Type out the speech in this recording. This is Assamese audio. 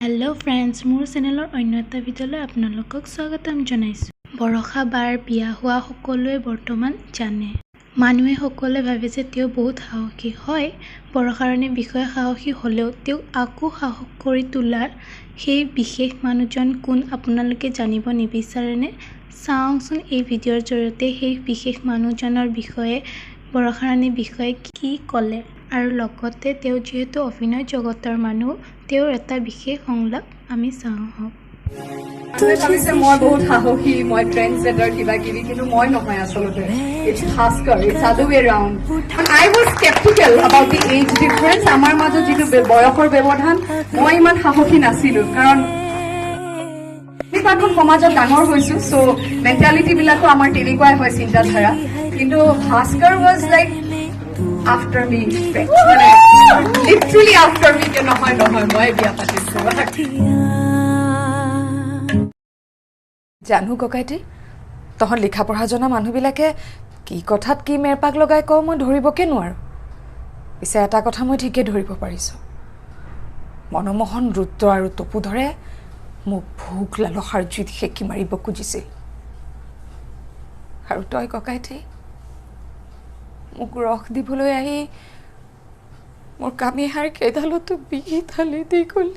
হেল্ল' ফ্ৰেণ্ডছ, মোৰ চেনেলৰ অন্য এটা ভিডিঅ'লৈ আপোনালোকক স্বাগতম জনাইছোঁ। বৰষা বাৰ বিয়া হোৱা সকলোৱে বৰ্তমান জানে। মানুহে সকলোৱে ভাবে যে তেওঁ বহুত সাহসী হয়। বৰষাৰাণীৰ বিষয়ে সাহসী হ'লেও তেওঁক আকৌ সাহস কৰি তোলাৰ সেই বিশেষ মানুহজন কোন আপোনালোকে জানিব নিবিচাৰেনে? চাওকচোন এই ভিডিঅ'ৰ জৰিয়তে সেই বিশেষ মানুহজনৰ বিষয়ে, বৰষাৰাণীৰ বিষয়ে কি ক'লে। আৰু লগতে তেওঁ যিহেতু অভিনয় জগতৰ মানুহ, তেওঁৰ এটা বিশেষ সংলাপ আমি চাওঁ আহক। ভাবিছে মই বহুত সাহসী, মই ট্ৰেণ্ড ছেটাৰ কিবা কিবি, কিন্তু মই নহয় আচলতে। It's Bhaskar, it's other way round. I was sceptical about the age difference. আমাৰ মাজত যিটো বয়সৰ ব্যৱধান, মই ইমান সাহসী নাছিলো, কাৰণ এখন সমাজত ডাঙৰ হৈছো, চ' মেণ্টেলিটিবিলাকো আমাৰ তেনেকুৱাই হয় চিন্তাধাৰা। কিন্তু ভাস্কৰ ৱাজ লাইক আফটাৰ মি, মানে লিটাৰেলি আফটাৰ মি, যে নহয় মই বিয়া পাতিছো। জানো ককাইটি, তহঁত লিখা পঢ়া জনা মানুহবিলাকে কি কথাত কি মেৰপাক লগাই কওঁ মই ধৰিবকে নোৱাৰোঁ। পিছে এটা কথা মই ঠিকেই ধৰিব পাৰিছোঁ, মনমোহন, ৰুদ্ৰ আৰু তপুধৰে মোক ভোক লালসাৰ জুইত সেকি মাৰিব খুজিছিল। আৰু তই ককাইটি মোক ৰস দিবলৈ আহি মোৰ কামিহাৰ কেইডালতো বিহ ঢালি দি গ'লি।